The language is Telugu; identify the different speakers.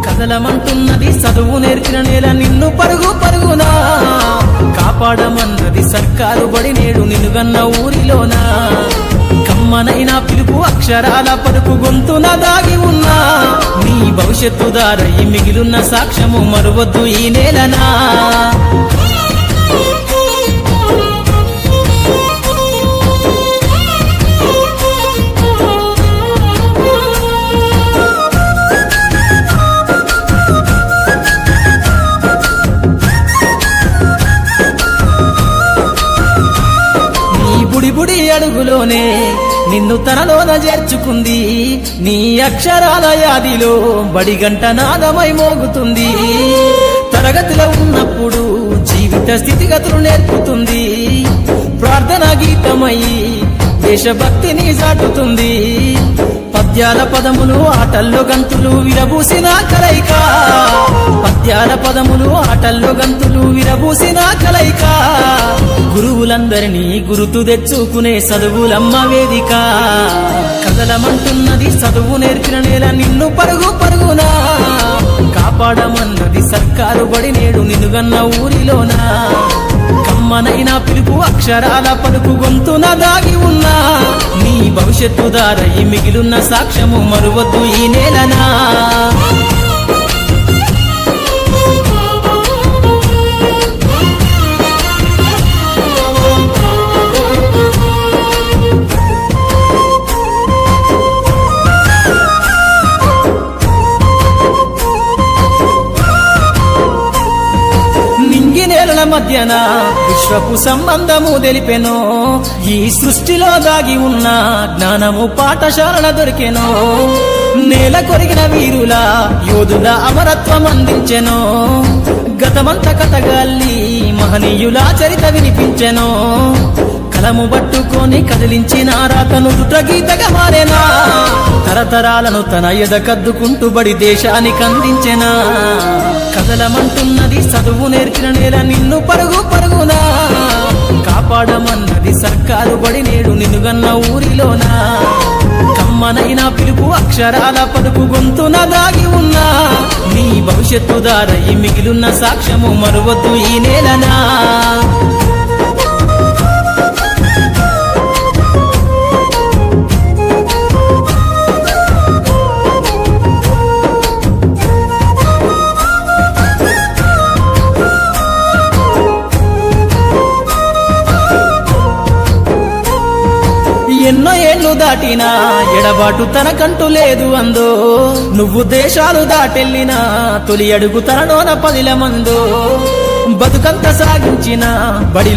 Speaker 1: కదలమంటున్నది చదువు నేర్చిన నేల నిన్ను పరుగు పరుగునా కాపాడమన్నది సర్కారు బడి నేడు నిన్నుగన్న ఊరిలోనా కమ్మనైనా పిలుపు అక్షరాల పలుకు గొంతున దాగి ఉన్నా నీ భవిష్యత్తు దారై మిగిలున్న సాక్ష్యము మరువద్దు ఈ నేలనా బుడి అడుగులోనే నిన్ను తనలోన చేర్చుకుంది నీ అక్షరాల యాదిలో బడిగంట నాదమై మోగుతుంది తరగతిలో ఉన్నప్పుడు జీవిత స్థితిగతులు నేర్పుతుంది ప్రార్థనా గీతమై దేశభక్తిని చాటుతుంది పద్యాల పదములు ఆటల్లో గంతులు విరబూసిన కలయిక పద్యాల పదములు ఆటల్లో గంతులు విరబూసిన కలయిక గురువులందరినీ గురుతు తెచ్చుకునే చదువులమ్మ వేదిక కదలమంటున్నది చదువు నేర్చిన నేల నిన్ను పరుగు పరుగునా కాపాడమన్నది సర్కారు బడి నేడు నిన్నుగన్న ఊరిలోనా కమ్మనైనా పిలుపు అక్షరాల పలుకు గొంతున దాగి ఉన్నా నీ భవిష్యత్తు దారై మిగిలున్న సాక్ష్యము మరువద్దు ఈ నేలనా నేలల మధ్యన విశ్వపు సంబంధము తెలిపెనో ఈ సృష్టిలో దాగి ఉన్న జ్ఞానము పాఠశాలల దొరికెనో నేల కొరిగిన వీరుల యోధుల అమరత్వం అందించెనో గతమంత కథగాల్లి మహనీయుల చరిత వినిపించెనో కలము పట్టుకొని కదిలించిన రాతను గీతగా మారేనా తరతరాలను తన ఎద కద్దుకుంటూ బడి దేశానికి అందించెనా కదలమంటున్నది చదువు నేర్చిన నేల నిన్ను పరుగు పరుగునా కాపాడమన్నది సర్కారు బడి నేడు నిన్నుగన్న ఊరిలోనా కమ్మనైనా పిలుపు అక్షరాల పలుకు గొంతున దాగి ఉన్నా నీ భవిష్యత్తు దారై మిగిలున్న సాక్ష్యము మరువద్దు ఈ నేలనా ఎన్నో ఏళ్లు దాటినా ఎడబాటు తనకంటూ లేదు అందో నువ్వు దేశాలు దాటెళ్ళినా తొలి అడుగు తనలోన 10 మందో బతుకంత సాగించిన బడి